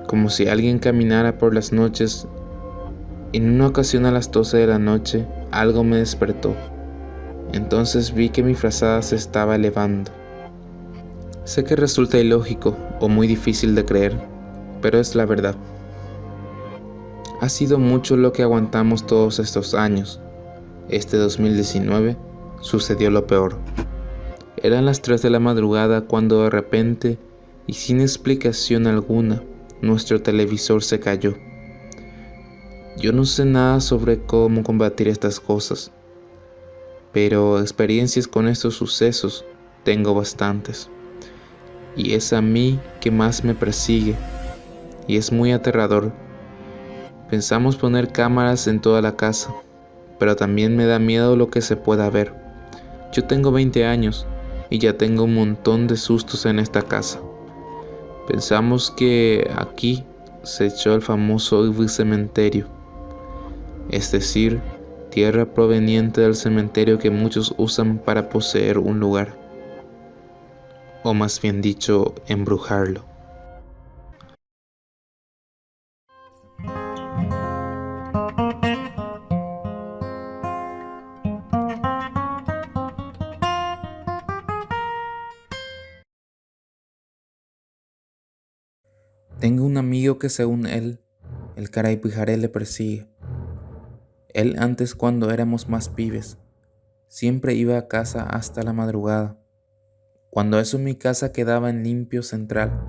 como si alguien caminara por las noches. En una ocasión a las 12 de la noche, algo me despertó. Entonces vi que mi frazada se estaba elevando. Sé que resulta ilógico o muy difícil de creer, pero es la verdad. Ha sido mucho lo que aguantamos todos estos años. Este 2019 sucedió lo peor. Eran las 3 de la madrugada cuando de repente, y sin explicación alguna, nuestro televisor se cayó. Yo no sé nada sobre cómo combatir estas cosas, pero experiencias con estos sucesos tengo bastantes. Y es a mí que más me persigue, y es muy aterrador. Pensamos poner cámaras en toda la casa, pero también me da miedo lo que se pueda ver. Yo tengo 20 años y ya tengo un montón de sustos en esta casa. Pensamos que aquí se echó el famoso cementerio, es decir, tierra proveniente del cementerio que muchos usan para poseer un lugar, o más bien dicho, embrujarlo. Tengo un amigo que según él, el Caraipijaré le persigue. Él antes cuando éramos más pibes, siempre iba a casa hasta la madrugada. Cuando eso mi casa quedaba en limpio central,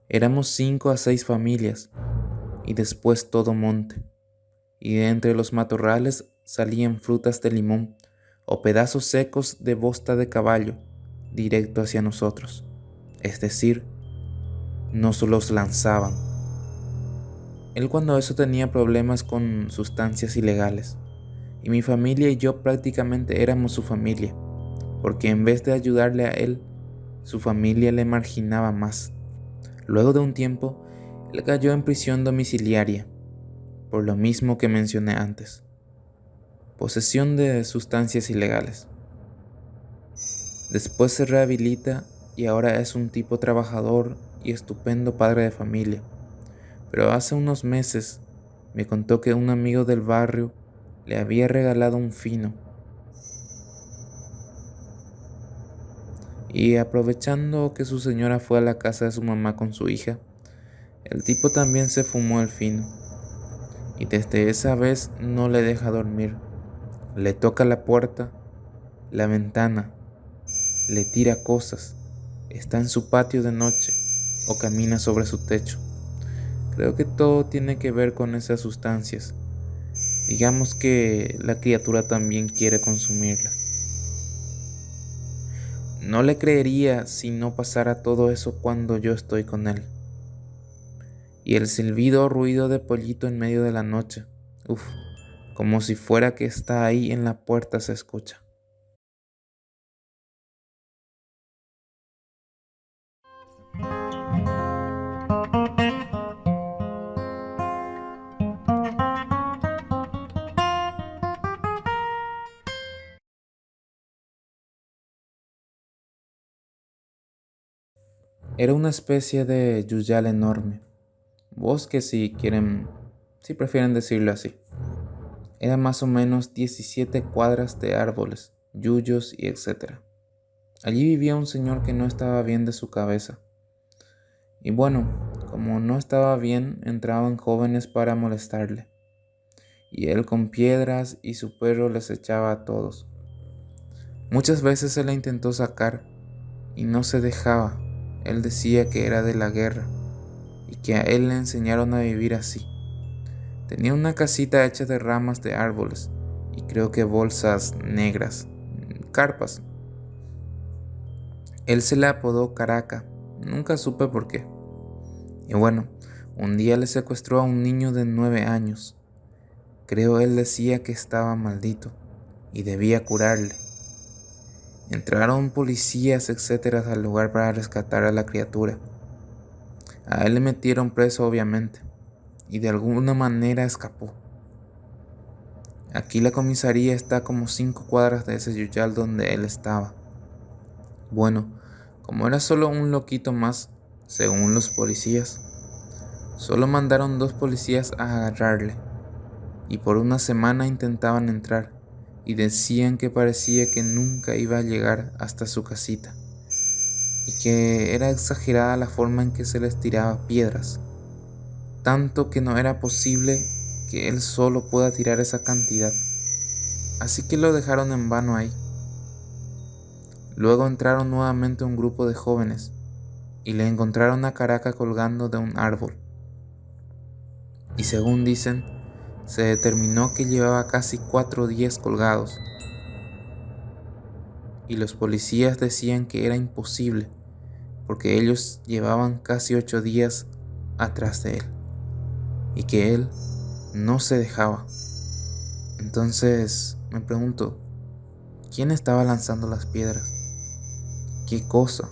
éramos 5 a 6 familias y después todo monte. Y de entre los matorrales salían frutas de limón o pedazos secos de bosta de caballo directo hacia nosotros. Es decir, nos los lanzaban. Él cuando eso tenía problemas con sustancias ilegales. Y mi familia y yo prácticamente éramos su familia, porque en vez de ayudarle a él, su familia le marginaba más. Luego de un tiempo, él cayó en prisión domiciliaria, por lo mismo que mencioné antes. Posesión de sustancias ilegales. Después se rehabilita y ahora es un tipo trabajador y estupendo padre de familia. Pero hace unos meses me contó que un amigo del barrio le había regalado un fino. Y aprovechando que su señora fue a la casa de su mamá con su hija, el tipo también se fumó el fino. Y desde esa vez no le deja dormir. Le toca la puerta, la ventana, le tira cosas, está en su patio de noche o camina sobre su techo. Creo que todo tiene que ver con esas sustancias. Digamos que la criatura también quiere consumirlas. No le creería si no pasara todo eso cuando yo estoy con él. Y el silbido o ruido de pollito en medio de la noche, uf, como si fuera que está ahí en la puerta se escucha. Era una especie de yuyal enorme, bosque si prefieren decirlo así. Era más o menos 17 cuadras de árboles, yuyos y etc. Allí vivía un señor que no estaba bien de su cabeza. Y bueno, como no estaba bien, entraban jóvenes para molestarle. Y él con piedras y su perro les echaba a todos. Muchas veces se le intentó sacar y no se dejaba. Él decía que era de la guerra y que a él le enseñaron a vivir así. Tenía una casita hecha de ramas de árboles y creo que bolsas negras, carpas. Él se le apodó Caraca, nunca supe por qué. Y bueno, un día le secuestró a un niño de 9 años. Creo él decía que estaba maldito y debía curarle. Entraron policías, etcétera, al lugar para rescatar a la criatura. A él le metieron preso, obviamente, y de alguna manera escapó. Aquí la comisaría está como 5 cuadras de ese yuyal donde él estaba. Bueno, Como era solo un loquito más, según los policías, solo mandaron 2 policías a agarrarle, y por una semana intentaban entrar, y decían que parecía que nunca iba a llegar hasta su casita, y que era exagerada la forma en que se les tiraba piedras, tanto que no era posible que él solo pueda tirar esa cantidad, así que lo dejaron en vano ahí. Luego entraron nuevamente un grupo de jóvenes, y le encontraron a Caraca colgando de un árbol, y según dicen, se determinó que llevaba casi 4 días colgados, y los policías decían que era imposible, porque ellos llevaban casi 8 días atrás de él, y que él no se dejaba. Entonces me pregunto, ¿quién estaba lanzando las piedras? ¿Qué cosa?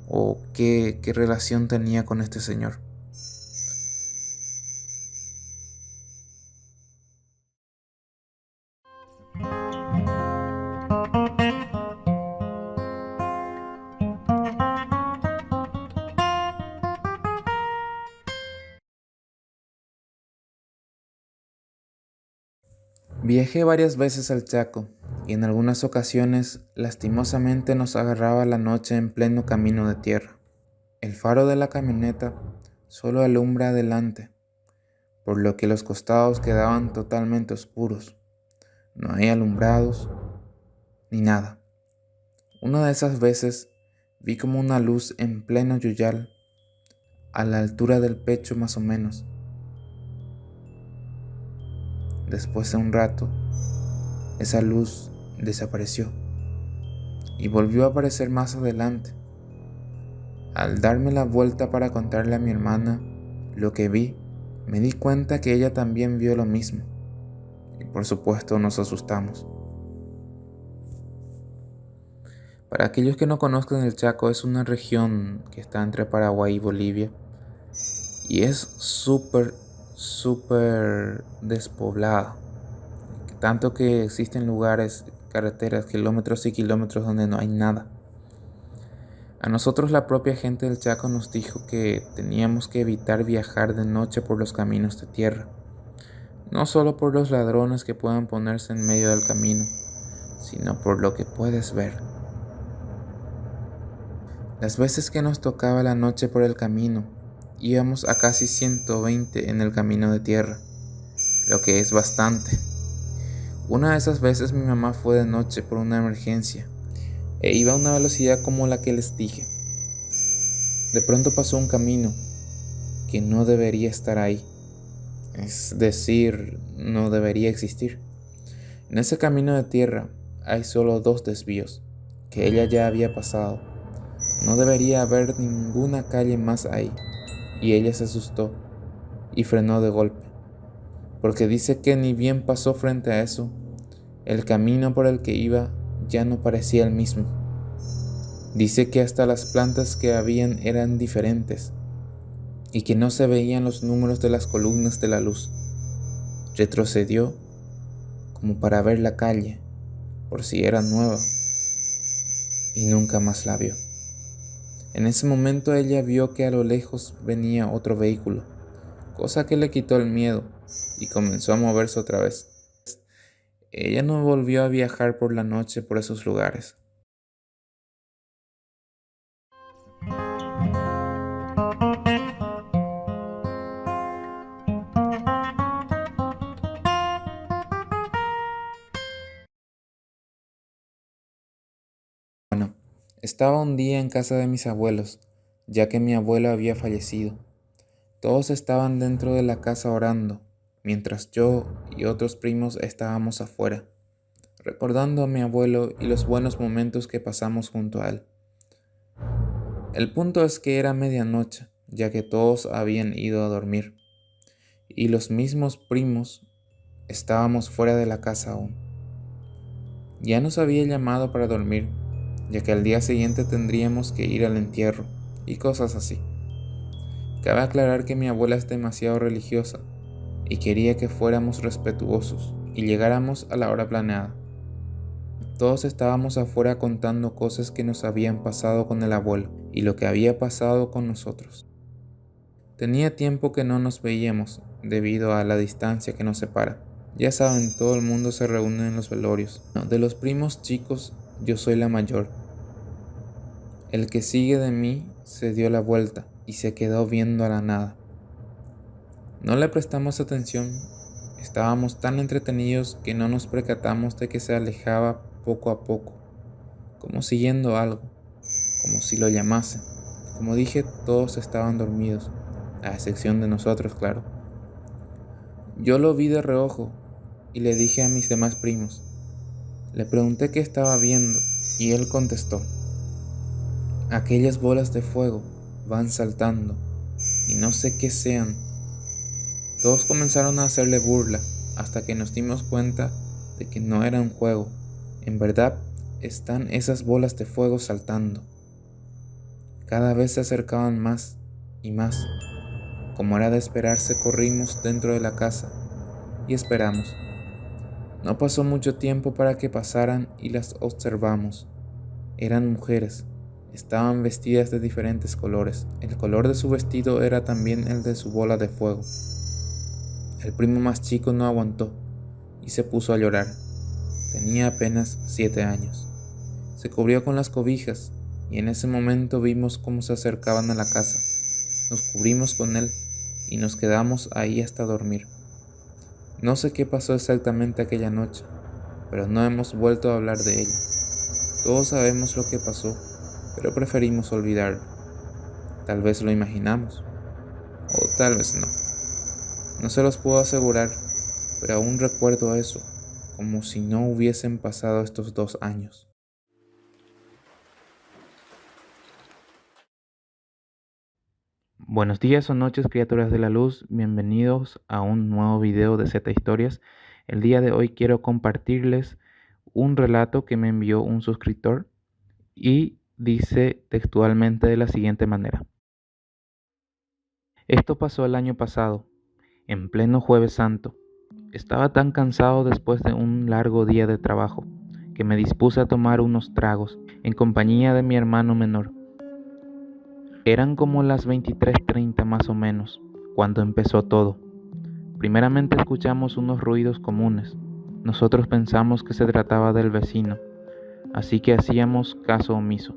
¿O qué relación tenía con este señor? Viajé varias veces al Chaco y en algunas ocasiones lastimosamente nos agarraba la noche en pleno camino de tierra. El faro de la camioneta solo alumbra adelante, por lo que los costados quedaban totalmente oscuros. No hay alumbrados ni nada. Una de esas veces vi como una luz en pleno yuyal, a la altura del pecho más o menos. Después de un rato, esa luz desapareció y volvió a aparecer más adelante. Al darme la vuelta para contarle a mi hermana lo que vi, me di cuenta que ella también vio lo mismo, y por supuesto nos asustamos. Para aquellos que no conozcan, el Chaco es una región que está entre Paraguay y Bolivia, y es súper despoblada, tanto que existen lugares, carreteras, kilómetros y kilómetros donde no hay nada. A nosotros la propia gente del Chaco nos dijo que teníamos que evitar viajar de noche por los caminos de tierra, no solo por los ladrones que puedan ponerse en medio del camino, sino por lo que puedes ver. Las veces que nos tocaba la noche por el camino, íbamos a casi 120 en el camino de tierra, lo que es bastante. Una de esas veces mi mamá fue de noche por una emergencia e iba a una velocidad como la que les dije. De pronto pasó un camino que no debería estar ahí, es decir, no debería existir. En ese camino de tierra hay solo 2 desvíos que ella ya había pasado. No debería haber ninguna calle más ahí, y ella se asustó y frenó de golpe, porque dice que ni bien pasó frente a eso, el camino por el que iba ya no parecía el mismo. Dice que hasta las plantas que habían eran diferentes y que no se veían los números de las columnas de la luz. Retrocedió como para ver la calle, por si era nueva, y nunca más la vio. En ese momento ella vio que a lo lejos venía otro vehículo, cosa que le quitó el miedo y comenzó a moverse otra vez. Ella no volvió a viajar por la noche por esos lugares. Bueno, estaba un día en casa de mis abuelos, ya que mi abuelo había fallecido. Todos estaban dentro de la casa orando, mientras yo y otros primos estábamos afuera, recordando a mi abuelo y los buenos momentos que pasamos junto a él. El punto es que era medianoche, ya que todos habían ido a dormir, y los mismos primos estábamos fuera de la casa aún. Ya nos había llamado para dormir, ya que al día siguiente tendríamos que ir al entierro y cosas así. Cabe aclarar que mi abuela es demasiado religiosa y quería que fuéramos respetuosos y llegáramos a la hora planeada. Todos estábamos afuera contando cosas que nos habían pasado con el abuelo y lo que había pasado con nosotros. Tenía tiempo que no nos veíamos debido a la distancia que nos separa. Ya saben, todo el mundo se reúne en los velorios. De los primos chicos, yo soy la mayor. El que sigue de mí se dio la vuelta y se quedó viendo a la nada. No le prestamos atención. Estábamos tan entretenidos que no nos percatamos de que se alejaba poco a poco, como siguiendo algo, como si lo llamase. Como dije, todos estaban dormidos, a excepción de nosotros, claro. Yo lo vi de reojo y le dije a mis demás primos. Le pregunté qué estaba viendo y él contestó: aquellas bolas de fuego van saltando y no sé qué sean. Todos comenzaron a hacerle burla hasta que nos dimos cuenta de que no era un juego. En verdad, están esas bolas de fuego saltando. Cada vez se acercaban más y más. Como era de esperarse, corrimos dentro de la casa y esperamos. No pasó mucho tiempo para que pasaran y las observamos. Eran mujeres. Estaban vestidas de diferentes colores. El color de su vestido era también el de su bola de fuego. El primo más chico no aguantó y se puso a llorar. Tenía apenas 7 años. Se cubrió con las cobijas y en ese momento vimos cómo se acercaban a la casa. Nos cubrimos con él y nos quedamos ahí hasta dormir. No sé qué pasó exactamente aquella noche, pero no hemos vuelto a hablar de ello. Todos sabemos lo que pasó, pero preferimos olvidarlo. Tal vez lo imaginamos, o tal vez no. No se los puedo asegurar, pero aún recuerdo eso, como si no hubiesen pasado estos 2 años. Buenos días o noches, criaturas de la luz, bienvenidos a un nuevo video de Z Historias. El día de hoy quiero compartirles un relato que me envió un suscriptor y dice textualmente de la siguiente manera. Esto pasó el año pasado, en pleno Jueves Santo. Estaba tan cansado después de un largo día de trabajo que me dispuse a tomar unos tragos en compañía de mi hermano menor. Eran como las 23:30 más o menos, cuando empezó todo. Primeramente escuchamos unos ruidos comunes. Nosotros pensamos que se trataba del vecino, así que hacíamos caso omiso.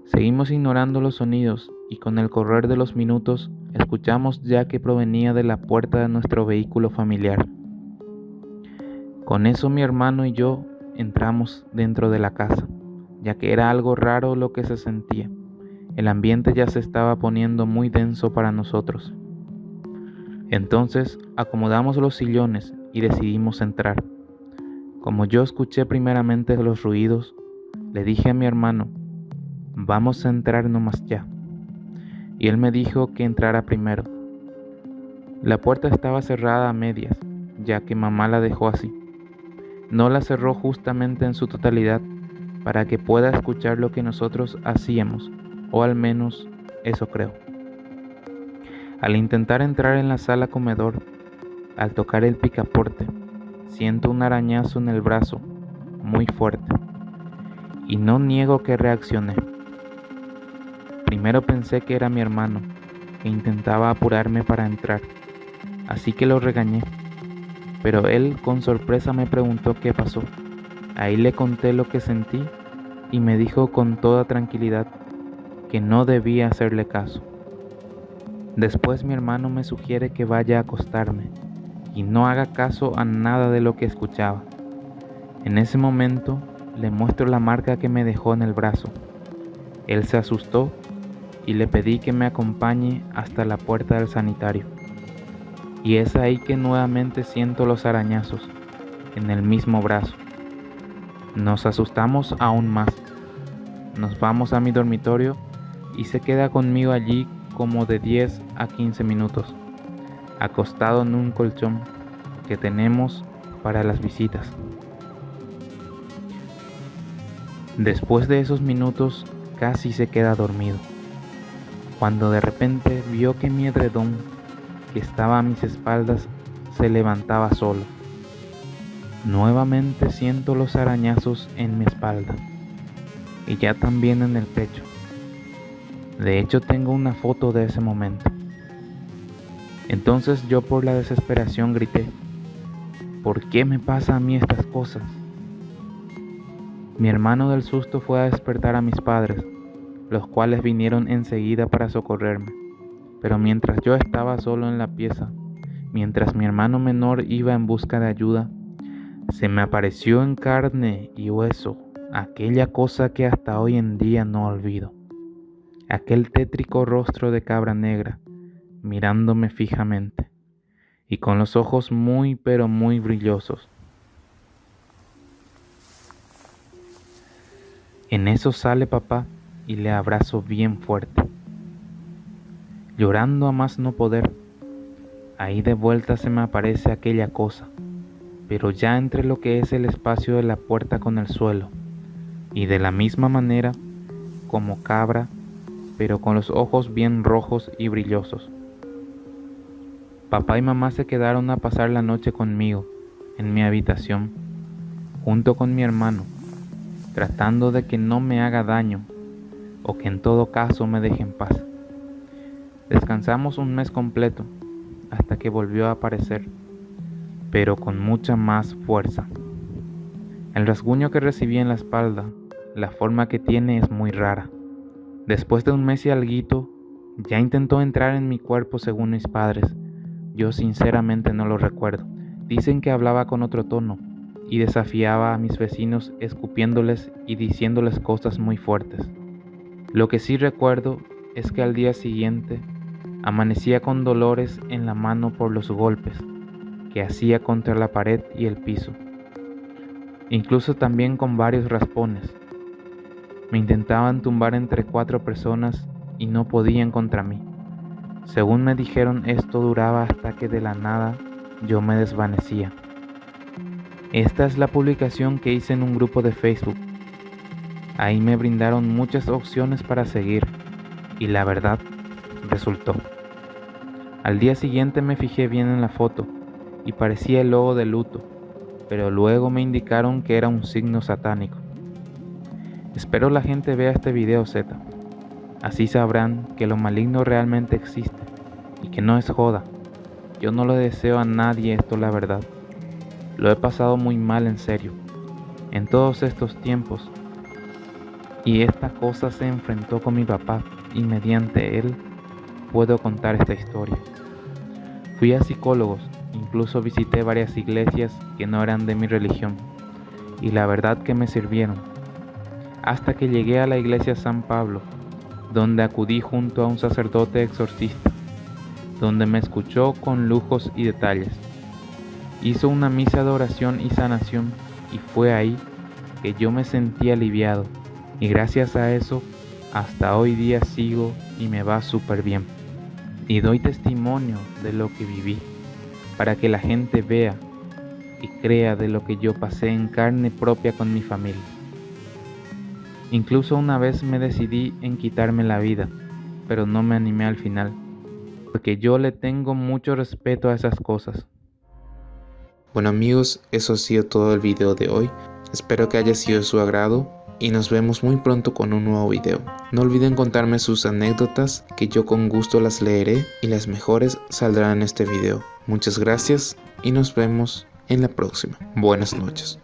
Seguimos ignorando los sonidos y con el correr de los minutos escuchamos ya que provenía de la puerta de nuestro vehículo familiar. Con eso mi hermano y yo entramos dentro de la casa, ya que era algo raro lo que se sentía. El ambiente ya se estaba poniendo muy denso para nosotros. Entonces acomodamos los sillones y decidimos entrar. Como yo escuché primeramente los ruidos, le dije a mi hermano: vamos a entrar nomás ya. Y él me dijo que entrara primero. La puerta estaba cerrada a medias, ya que mamá la dejó así. No la cerró justamente en su totalidad para que pueda escuchar lo que nosotros hacíamos, o al menos eso creo. Al intentar entrar en la sala comedor, al tocar el picaporte, siento un arañazo en el brazo, muy fuerte, y no niego que reaccioné. Primero pensé que era mi hermano, que intentaba apurarme para entrar, así que lo regañé, pero él con sorpresa me preguntó qué pasó. Ahí le conté lo que sentí y me dijo con toda tranquilidad que no debía hacerle caso. Después mi hermano me sugiere que vaya a acostarme y no haga caso a nada de lo que escuchaba. En ese momento le muestro la marca que me dejó en el brazo. Él se asustó y le pedí que me acompañe hasta la puerta del sanitario. Y es ahí que nuevamente siento los arañazos en el mismo brazo. Nos asustamos aún más. Nos vamos a mi dormitorio y se queda conmigo allí como de 10 a 15 minutos, acostado en un colchón que tenemos para las visitas. Después de esos minutos casi se queda dormido, cuando de repente vio que mi edredón, que estaba a mis espaldas, se levantaba solo. Nuevamente siento los arañazos en mi espalda y ya también en el pecho. De hecho, tengo una foto de ese momento. Entonces yo, por la desesperación, grité: ¿por qué me pasa a mí estas cosas? Mi hermano del susto fue a despertar a mis padres, los cuales vinieron enseguida para socorrerme. Pero mientras yo estaba solo en la pieza, mientras mi hermano menor iba en busca de ayuda, se me apareció en carne y hueso aquella cosa que hasta hoy en día no olvido. Aquel tétrico rostro de cabra negra, mirándome fijamente, y con los ojos muy pero muy brillosos. En eso sale papá y le abrazo bien fuerte, llorando a más no poder. Ahí de vuelta se me aparece aquella cosa, pero ya entre lo que es el espacio de la puerta con el suelo, y de la misma manera como cabra, pero con los ojos bien rojos y brillosos. Papá y mamá se quedaron a pasar la noche conmigo en mi habitación, junto con mi hermano, tratando de que no me haga daño, o que en todo caso me deje en paz. Descansamos un mes completo, hasta que volvió a aparecer, pero con mucha más fuerza. El rasguño que recibí en la espalda, la forma que tiene es muy rara. Después de un mes y alguito, ya intentó entrar en mi cuerpo según mis padres. Yo sinceramente no lo recuerdo. Dicen que hablaba con otro tono y desafiaba a mis vecinos escupiéndoles y diciéndoles cosas muy fuertes. Lo que sí recuerdo es que al día siguiente amanecía con dolores en la mano por los golpes que hacía contra la pared y el piso, incluso también con varios raspones. Me intentaban tumbar entre 4 personas y no podían contra mí. Según me dijeron, esto duraba hasta que de la nada yo me desvanecía. Esta es la publicación que hice en un grupo de Facebook. Ahí me brindaron muchas opciones para seguir y la verdad resultó. Al día siguiente me fijé bien en la foto y parecía el logo de luto, pero luego me indicaron que era un signo satánico. Espero la gente vea este video, Z. Así sabrán que lo maligno realmente existe y que no es joda. Yo no le deseo a nadie esto, la verdad. Lo he pasado muy mal, en serio, en todos estos tiempos. Y esta cosa se enfrentó con mi papá y mediante él puedo contar esta historia. Fui a psicólogos, incluso visité varias iglesias que no eran de mi religión y la verdad que me sirvieron. Hasta que llegué a la iglesia San Pablo, donde acudí junto a un sacerdote exorcista, donde me escuchó con lujos y detalles. Hizo una misa de oración y sanación y fue ahí que yo me sentí aliviado y gracias a eso hasta hoy día sigo y me va súper bien. Y doy testimonio de lo que viví para que la gente vea y crea de lo que yo pasé en carne propia con mi familia. Incluso una vez me decidí en quitarme la vida, pero no me animé al final, porque yo le tengo mucho respeto a esas cosas. Bueno amigos, eso ha sido todo el video de hoy. Espero que haya sido de su agrado y nos vemos muy pronto con un nuevo video. No olviden contarme sus anécdotas, que yo con gusto las leeré y las mejores saldrán en este video. Muchas gracias y nos vemos en la próxima. Buenas noches.